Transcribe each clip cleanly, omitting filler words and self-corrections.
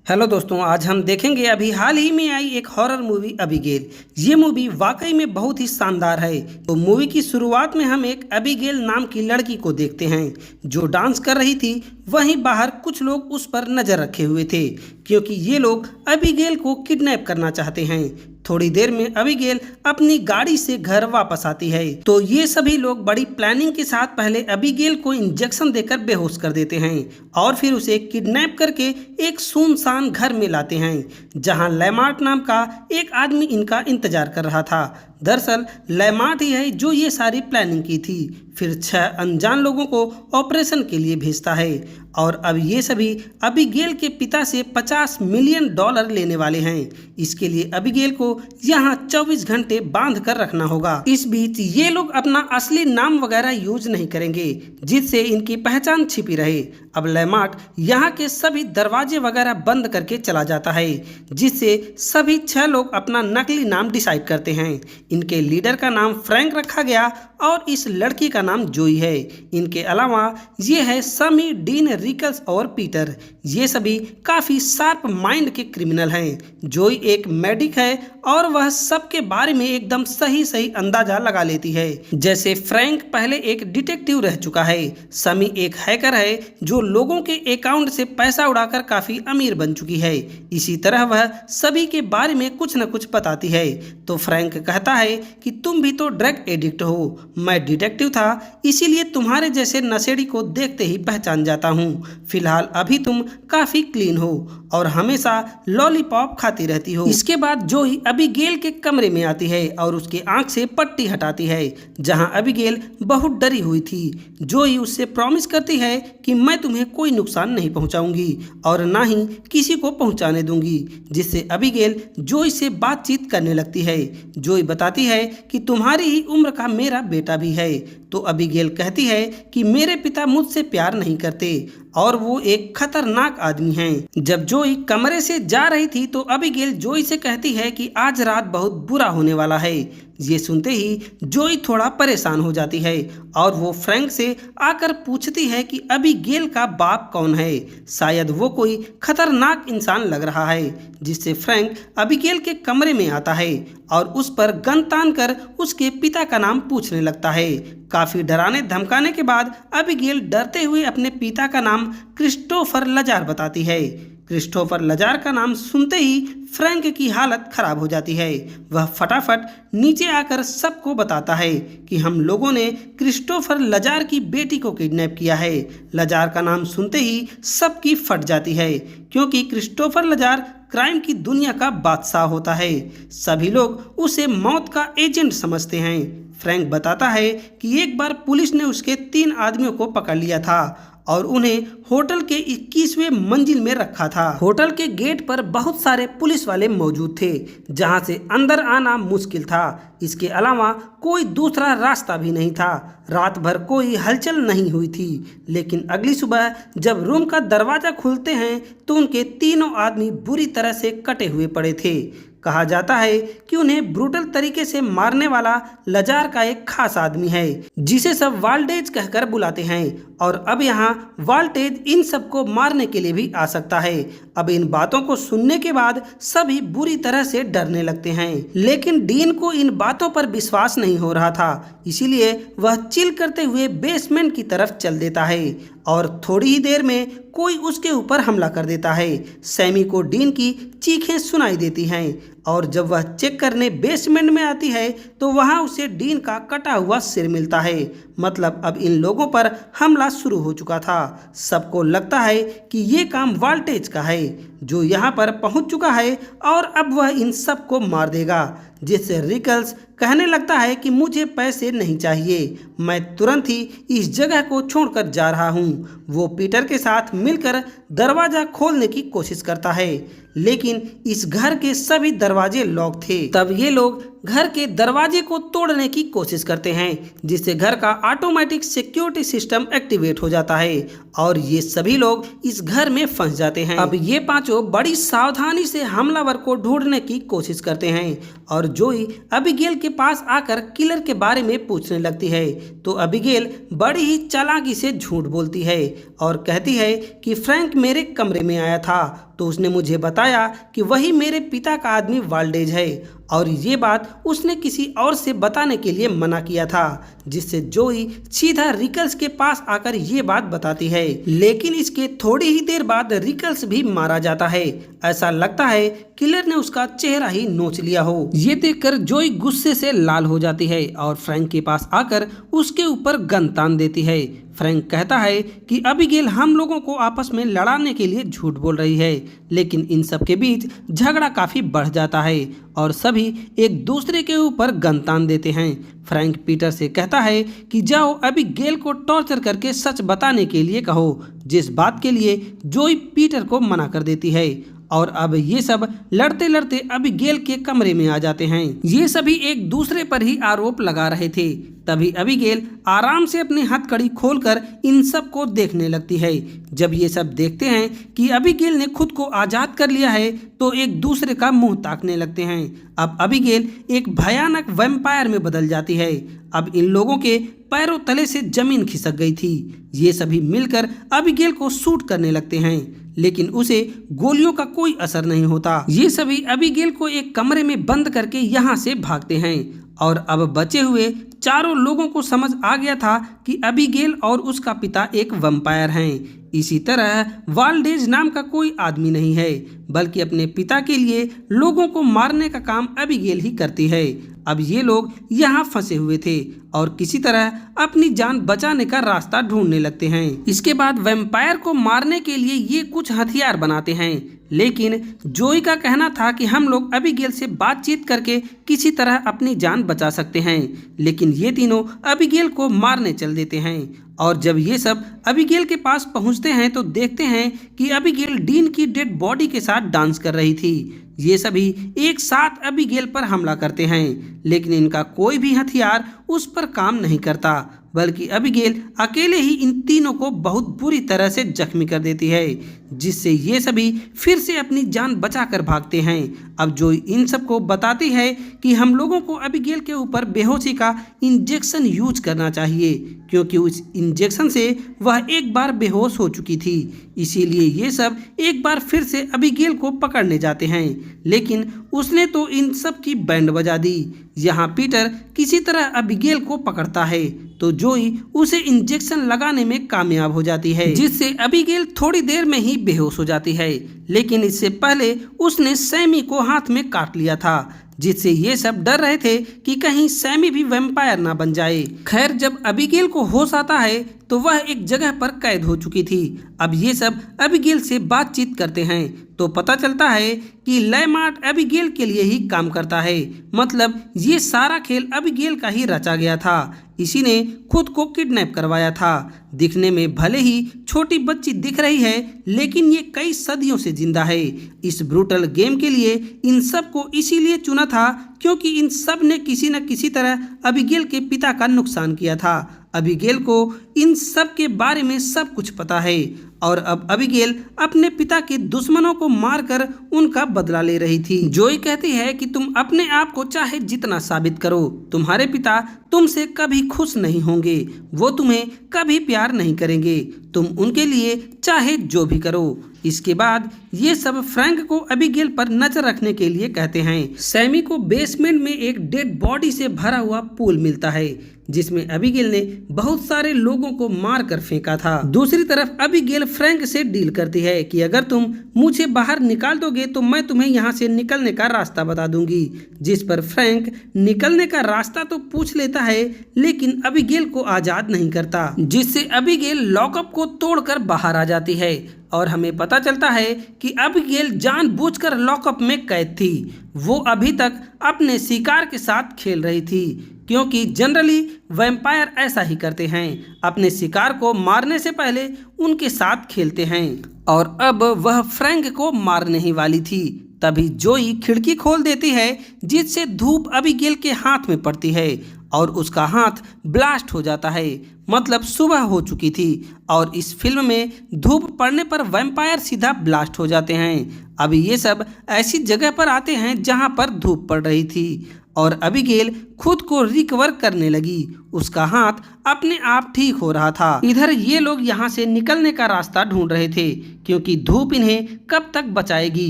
Hello दोस्तों, आज हम देखेंगे अभी हाल ही में आई एक हॉरर मूवी अबीगेल। ये मूवी वाकई में बहुत ही शानदार है। तो मूवी की शुरुआत में हम एक अबीगेल नाम की लड़की को देखते हैं जो डांस कर रही थी। वहीं बाहर कुछ लोग उस पर नजर रखे हुए थे क्योंकि ये लोग अबीगेल को किडनैप करना चाहते हैं। थोड़ी देर में अबीगेल अपनी गाड़ी से घर वापस आती है तो ये सभी लोग बड़ी प्लानिंग के साथ पहले अबीगेल को इंजेक्शन देकर बेहोश कर देते हैं और फिर उसे किडनैप करके एक सुनसान घर में लाते हैं जहां लैमार्ट नाम का एक आदमी इनका इंतजार कर रहा था। दरअसल लैमार्ट ही है जो ये सारी प्लानिंग की थी। फिर 6 अनजान लोगों को ऑपरेशन के लिए भेजता है और अब ये सभी अबीगेल के पिता से $50 मिलियन लेने वाले हैं। इसके लिए अबीगेल को यहाँ 24 घंटे बांध कर रखना होगा। इस बीच ये लोग अपना असली नाम वगैरह यूज नहीं करेंगे जिससे इनकी पहचान छिपी रहे। अब लैमार्ट यहाँ के सभी दरवाजे वगैरह बंद करके चला जाता है जिससे सभी 6 लोग अपना नकली नाम डिसाइड करते हैं। इनके लीडर का नाम फ्रैंक रखा गया और इस लड़की का नाम जोई है। इनके अलावा ये है समी, डीन, रिकल्स और पीटर। ये सभी काफ़ी शार्प माइंड के क्रिमिनल हैं। जोई एक मेडिक है और वह सबके बारे में एकदम सही सही अंदाजा लगा लेती है। जैसे फ्रैंक पहले एक डिटेक्टिव रह चुका है, समी एक हैकर है जो लोगों के अकाउंट से पैसा उड़ाकर काफ़ी अमीर बन चुकी है। इसी तरह वह सभी के बारे में कुछ न कुछ बताती है। तो फ्रैंक कहता है कि तुम भी तो ड्रग एडिक्ट हो, मैं डिटेक्टिव था इसीलिए तुम्हारे जैसे नशेड़ी को देखते ही पहचान जाता हूँ। फिलहाल अभी तुम काफ़ी क्लीन हो और हमेशा लॉलीपॉप खाती रहती हो। इसके बाद जोई अबीगेल के कमरे में आती है और उसके आंख से पट्टी हटाती है जहां अबीगेल बहुत डरी हुई थी। जोई उससे प्रॉमिस करती है कि मैं तुम्हें कोई नुकसान नहीं पहुंचाऊंगी और ना ही किसी को पहुंचाने दूंगी, जिससे अबीगेल जोई से बातचीत करने लगती है। जोई बताती है कि तुम्हारी ही उम्र का मेरा बेटा भी है। तो अबीगेल कहती है कि मेरे पिता मुझसे प्यार नहीं करते और वो एक खतरनाक आदमी हैं। जब जोई कमरे से जा रही थी तो अबीगेल जोई से कहती है कि आज रात बहुत बुरा होने वाला है। ये सुनते ही जोई थोड़ा परेशान हो जाती है और वो फ्रैंक से आकर पूछती है कि अबीगेल का बाप कौन है। शायद वो कोई खतरनाक इंसान लग रहा है, जिससे फ्रैंक अबीगेल के कमरे में आता है और उस पर गन तान कर उसके पिता का नाम पूछने लगता है। काफी डराने धमकाने के बाद अबीगेल डरते हुए अपने पिता का नाम क्रिस्टोफर लजार बताती है। क्रिस्टोफर लजार का नाम सुनते ही फ्रैंक की हालत खराब हो जाती है। वह फटाफट नीचे आकर सबको बताता है कि हम लोगों ने क्रिस्टोफर लजार की बेटी को किडनैप किया है। लजार का नाम सुनते ही सबकी फट जाती है क्योंकि क्रिस्टोफर लजार क्राइम की दुनिया का बादशाह होता है। सभी लोग उसे मौत का एजेंट समझते हैं। फ्रैंक बताता है कि एक बार पुलिस ने उसके 3 आदमियों को पकड़ लिया था और उन्हें होटल के 21वें मंजिल में रखा था। होटल के गेट पर बहुत सारे पुलिस वाले मौजूद थे जहां से अंदर आना मुश्किल था। इसके अलावा कोई दूसरा रास्ता भी नहीं था। रात भर कोई हलचल नहीं हुई थी, लेकिन अगली सुबह जब रूम का दरवाजा खुलते हैं तो उनके तीनों आदमी बुरी तरह से कटे हुए पड़े थे। कहा जाता है कि उन्हें ब्रूटल तरीके से मारने वाला लजार का एक खास आदमी है जिसे सब वाल्टेज कहकर बुलाते हैं और अब यहाँ वाल्टेज इन सबको मारने के लिए भी आ सकता है। अब इन बातों को सुनने के बाद सभी बुरी तरह से डरने लगते हैं, लेकिन डीन को इन बातों पर विश्वास नहीं हो रहा था, इसीलिए वह चिल करते हुए बेसमेंट की तरफ चल देता है और थोड़ी ही देर में कोई उसके ऊपर हमला कर देता है। सैमी को डीन की चीखें सुनाई देती हैं और जब वह चेक करने बेसमेंट में आती है तो वहां उसे डीन का कटा हुआ सिर मिलता है। मतलब अब इन लोगों पर हमला शुरू हो चुका था। सबको लगता है कि ये काम वाल्टेज का है जो यहाँ पर पहुँच चुका है और अब वह इन सबको मार देगा, जिससे रिकल्स कहने लगता है कि मुझे पैसे नहीं चाहिए, मैं तुरंत ही इस जगह को छोड़कर जा रहा हूँ। वो पीटर के साथ मिलकर दरवाजा खोलने की कोशिश करता है, लेकिन इस घर के सभी दरवाजे लॉक थे। तब ये लोग घर के दरवाजे को तोड़ने की कोशिश करते हैं, जिससे घर का ऑटोमेटिक सिक्योरिटी सिस्टम एक्टिवेट हो जाता है और ये सभी लोग इस घर में फंस जाते हैं। अब ये पांचों बड़ी सावधानी से हमलावर को ढूंढने की कोशिश करते हैं और जोई अबिगेल के पास आकर किलर के बारे में पूछने लगती है तो अबिगेल बड़ी ही चालाकी से झूठ बोलती है और कहती है कि फ्रैंक मेरे कमरे में आया था तो उसने मुझे बताया कि वही मेरे पिता का आदमी वाल्डेज है और ये बात उसने किसी और से बताने के लिए मना किया था, जिससे जोई सीधा रिकल्स के पास आकर ये बात बताती है। लेकिन इसके थोड़ी ही देर बाद रिकल्स भी मारा जाता है। ऐसा लगता है किलर ने उसका चेहरा ही नोच लिया हो। ये देखकर जोई गुस्से से लाल हो जाती है और फ्रैंक के पास आकर उसके ऊपर गन तान देती है। फ्रैंक कहता है कि अबिगेल हम लोगों को आपस में लड़ाने के लिए झूठ बोल रही है, लेकिन इन सब के बीच झगड़ा काफी बढ़ जाता है और सभी एक दूसरे के ऊपर गन तान देते हैं। फ्रैंक पीटर से कहता है कि जाओ अबिगेल को टॉर्चर करके सच बताने के लिए कहो, जिस बात के लिए जोई पीटर को मना कर देती है और अब ये सब लड़ते लड़ते अबिगेल के कमरे में आ जाते हैं। ये सभी एक दूसरे पर ही आरोप लगा रहे थे। तभी अबिगेल आराम से अपनी हथकड़ी खोलकर इन सब को देखने लगती है। जब ये सब देखते हैं कि अबिगेल ने खुद को आजाद कर लिया है तो एक दूसरे का मुंह ताकने लगते हैं। अब अबिगेल एक भयानक वैम्पायर में बदल जाती है। अब इन लोगों के पैरों तले से जमीन खिसक गई थी। ये सभी मिलकर अबिगेल को शूट करने लगते हैं, लेकिन उसे गोलियों का कोई असर नहीं होता। ये सभी अबिगेल को एक कमरे में बंद करके यहाँ से भागते हैं और अब बचे हुए चारों लोगों को समझ आ गया था कि अबिगेल और उसका पिता एक वैम्पायर हैं। इसी तरह वाल्डेज नाम का कोई आदमी नहीं है, बल्कि अपने पिता के लिए लोगों को मारने का काम अबिगेल ही करती है। अब ये लोग यहाँ फंसे हुए थे और किसी तरह अपनी जान बचाने का रास्ता ढूंढने लगते हैं। इसके बाद वैम्पायर को मारने के लिए ये कुछ हथियार बनाते हैं, लेकिन जोई का कहना था कि हम लोग अबिगेल से बातचीत करके किसी तरह अपनी जान बचा सकते हैं। लेकिन ये तीनों अबिगेल को मारने चल देते हैं और जब ये सब अबिगेल के पास पहुंचते हैं तो देखते हैं कि अबिगेल डीन की डेड बॉडी के साथ डांस कर रही थी। ये सभी एक साथ अबिगेल पर हमला करते हैं, लेकिन इनका कोई भी हथियार उस पर काम नहीं करता, बल्कि अबिगेल अकेले ही इन तीनों को बहुत बुरी तरह से जख्मी कर देती है, जिससे ये सभी फिर से अपनी जान बचाकर भागते हैं। अब जो इन सबको बताती है कि हम लोगों को अबिगेल के ऊपर बेहोशी का इंजेक्शन यूज करना चाहिए, क्योंकि उस इंजेक्शन से वह एक बार बेहोश हो चुकी थी। इसीलिए ये सब एक बार फिर से अबिगेल को पकड़ने जाते हैं, लेकिन उसने तो इन सब की बैंड बजा दी। यहाँ पीटर किसी तरह अबिगेल को पकड़ता है तो जोई उसे इंजेक्शन लगाने में कामयाब हो जाती है, जिससे अबिगेल थोड़ी देर में ही बेहोश हो जाती है। लेकिन इससे पहले उसने सैमी को हाथ में काट लिया था, जिससे ये सब डर रहे थे कि कहीं सैमी भी वैम्पायर ना बन जाए। खैर, जब अबिगेल को होश आता है तो वह एक जगह पर कैद हो चुकी थी। अब ये सब अबिगेल से बातचीत करते हैं तो पता चलता है कि लेमार्ट अबिगेल के लिए ही काम करता है, मतलब ये सारा खेल अबिगेल का ही रचा गया था। इसी ने खुद को किडनैप करवाया था। दिखने में भले ही छोटी बच्ची दिख रही है, लेकिन ये कई सदियों से जिंदा है। इस ब्रूटल गेम के लिए इन सब को इसीलिए चुना था क्योंकि इन सब ने किसी न किसी तरह अबिगेल के पिता का नुकसान किया था। अबिगेल को इन सब के बारे में सब कुछ पता है और अब अबिगेल अपने पिता के दुश्मनों को मारकर उनका बदला ले रही थी। जोई कहती है कि तुम अपने आप को चाहे जितना साबित करो, तुम्हारे पिता तुमसे कभी खुश नहीं होंगे, वो तुम्हें कभी प्यार नहीं करेंगे, तुम उनके लिए चाहे जो भी करो। इसके बाद ये सब फ्रैंक को अबिगेल पर नजर रखने के लिए कहते हैं। सैमी को बेसमेंट में एक डेड बॉडी से भरा हुआ पूल मिलता है, जिसमें अबिगेल ने बहुत सारे लोगों को मार कर फेंका था। दूसरी तरफ अबिगेल फ्रैंक से डील करती है कि अगर तुम मुझे बाहर निकाल दोगे तो मैं तुम्हें यहाँ से निकलने का रास्ता बता दूंगी, जिस पर फ्रैंक निकलने का रास्ता तो पूछ लेता है, लेकिन अबिगेल को आजाद नहीं करता, जिससे अबिगेल लॉकअप को तोड़कर बाहर आ जाती है और हमें पता चलता है कि अबिगेल जानबूझकर लॉकअप में कैद थी। वो अभी तक अपने शिकार के साथ खेल रही थी, क्योंकि जनरली वैम्पायर ऐसा ही करते हैं, अपने शिकार को मारने से पहले उनके साथ खेलते हैं। और अब वह फ्रैंक को मारने ही वाली थी, तभी जोई खिड़की खोल देती है, जिससे धूप अबीगेल के हाथ में पड़ती है और उसका हाथ ब्लास्ट हो जाता है। मतलब सुबह हो चुकी थी और इस फिल्म में धूप पड़ने पर वैम्पायर सीधा ब्लास्ट हो जाते हैं। अब ये सब ऐसी जगह पर आते हैं जहां पर धूप पड़ रही थी और अबीगेल खुद को रिकवर करने लगी। उसका हाथ अपने आप ठीक हो रहा था। इधर ये लोग यहाँ से निकलने का रास्ता ढूंढ रहे थे, क्योंकि धूप इन्हें कब तक बचाएगी।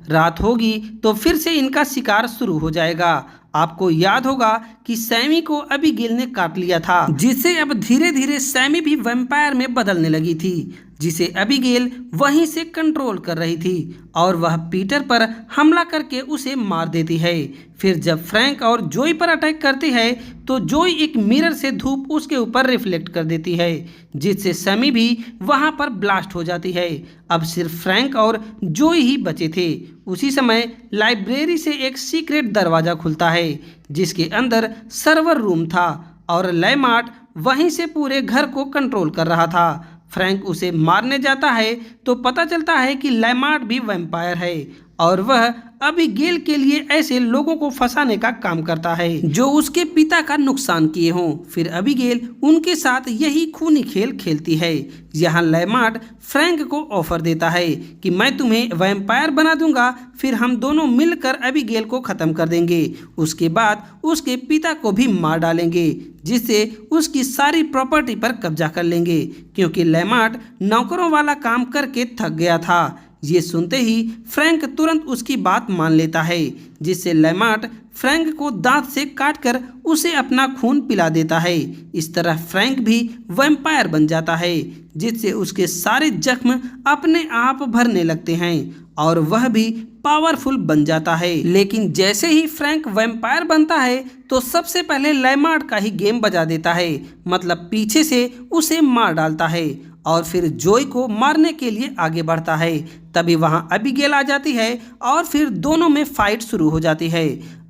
रात होगी तो फिर से इनका शिकार शुरू हो जाएगा। आपको याद होगा कि सैमी को अबीगेल ने काट लिया था, जिससे अब धीरे धीरे सैमी भी वैम्पायर में बदलने लगी थी, जिसे अबीगेल वहीं से कंट्रोल कर रही थी और वह पीटर पर हमला करके उसे मार देती है। फिर जब फ्रैंक और जोई पर अटैक करती है तो जोई एक मिरर से धूप उसके ऊपर रिफ्लेक्ट कर देती है, जिससे सैमी भी वहां पर ब्लास्ट हो जाती है। अब सिर्फ फ्रैंक और जोई ही बचे थे। उसी समय लाइब्रेरी से एक सीक्रेट दरवाज़ा खुलता है, जिसके अंदर सर्वर रूम था और लेमार्ट वहीं से पूरे घर को कंट्रोल कर रहा था। फ्रैंक उसे मारने जाता है तो पता चलता है कि लेमार्ट भी वैम्पायर है और वह अबीगेल के लिए ऐसे लोगों को फंसाने का काम करता है जो उसके पिता का नुकसान किए हों। फिर अबीगेल उनके साथ यही खूनी खेल खेलती है। यहाँ लेमार्ट फ्रैंक को ऑफर देता है कि मैं तुम्हें वैम्पायर बना दूंगा, फिर हम दोनों मिलकर अबीगेल को ख़त्म कर देंगे। उसके बाद उसके पिता को भी मार डालेंगे, जिससे उसकी सारी प्रॉपर्टी पर कब्जा कर लेंगे, क्योंकि लेमार्ट नौकरों वाला काम करके थक गया था। ये सुनते ही फ्रैंक तुरंत उसकी बात मान लेता है, जिससे लेमार्ट फ्रैंक को दांत से काटकर उसे अपना खून पिला देता है। इस तरह फ्रैंक भी वैम्पायर बन जाता है, जिससे उसके सारे जख्म अपने आप भरने लगते हैं और वह भी पावरफुल बन जाता है। लेकिन जैसे ही फ्रैंक वैम्पायर बनता है तो सबसे पहले लेमार्ट का ही गेम बजा देता है, मतलब पीछे से उसे मार डालता है और फिर जोई को मारने के लिए आगे बढ़ता है। तभी वहां अबीगेल आ जाती है और फिर दोनों में फाइट शुरू हो जाती है।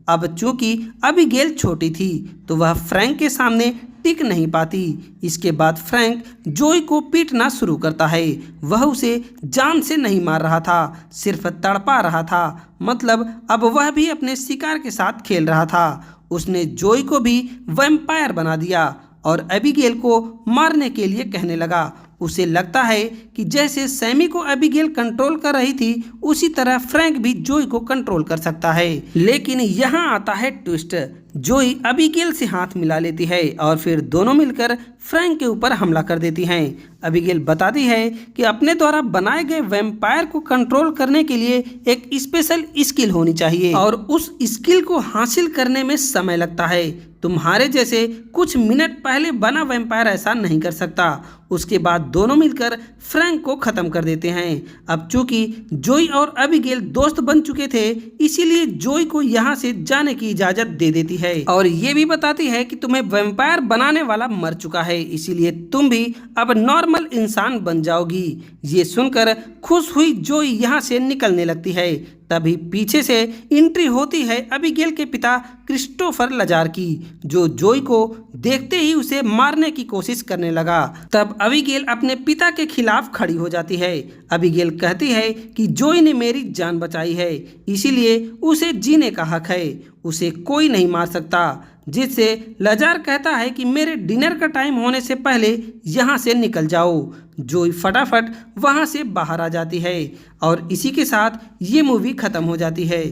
अब चूंकि अबीगेल छोटी थी तो वह फ्रैंक के सामने टिक नहीं पाती। इसके बाद फ्रैंक जोई को पीटना शुरू करता है। वह उसे जान से नहीं मार रहा था, सिर्फ तड़पा रहा था। मतलब अब वह भी अपने शिकार के साथ खेल रहा था। उसने जोई को भी वैम्पायर बना दिया और अबीगेल को मारने के लिए कहने लगा। उसे लगता है कि जैसे सैमी को अबीगेल कंट्रोल कर रही थी, उसी तरह फ्रैंक भी जोई को कंट्रोल कर सकता है। लेकिन यहाँ आता है ट्विस्ट। जोई अबीगेल से हाथ मिला लेती है और फिर दोनों मिलकर फ्रैंक के ऊपर हमला कर देती हैं। अबीगेल बताती है कि अपने द्वारा बनाए गए वैम्पायर को कंट्रोल करने के लिए एक स्पेशल स्किल होनी चाहिए और उस स्किल को हासिल करने में समय लगता है। तुम्हारे जैसे कुछ मिनट पहले बना वैम्पायर ऐसा नहीं कर सकता। उसके बाद दोनों मिलकर फ्रैंक को ख़त्म कर देते हैं। अब चूंकि जोई और अबीगेल दोस्त बन चुके थे, इसीलिए जोई को यहाँ से जाने की इजाज़त दे देती है और ये भी बताती है कि तुम्हें वैम्पायर बनाने वाला मर चुका है, इसीलिए तुम भी अब नॉर्मल इंसान बन जाओगी। ये सुनकर खुश हुई जोई यहाँ से निकलने लगती है। तभी पीछे से एंट्री होती है अबीगेल के पिता क्रिस्टोफर लजार की, जो जोई को देखते ही उसे मारने की कोशिश करने लगा। तब अबीगेल अपने पिता के खिलाफ खड़ी हो जाती है। अबीगेल कहती है कि जोई ने मेरी जान बचाई है, इसीलिए उसे जीने का हक है, उसे कोई नहीं मार सकता। जिससे लजार कहता है कि मेरे डिनर का टाइम होने से पहले यहाँ से निकल जाओ। जोई फटाफट वहाँ से बाहर आ जाती है और इसी के साथ ये मूवी ख़त्म हो जाती है।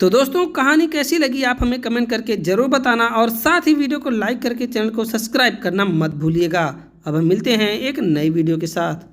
तो दोस्तों, कहानी कैसी लगी आप हमें कमेंट करके ज़रूर बताना और साथ ही वीडियो को लाइक करके चैनल को सब्सक्राइब करना मत भूलिएगा। अब हम मिलते हैं एक नई वीडियो के साथ।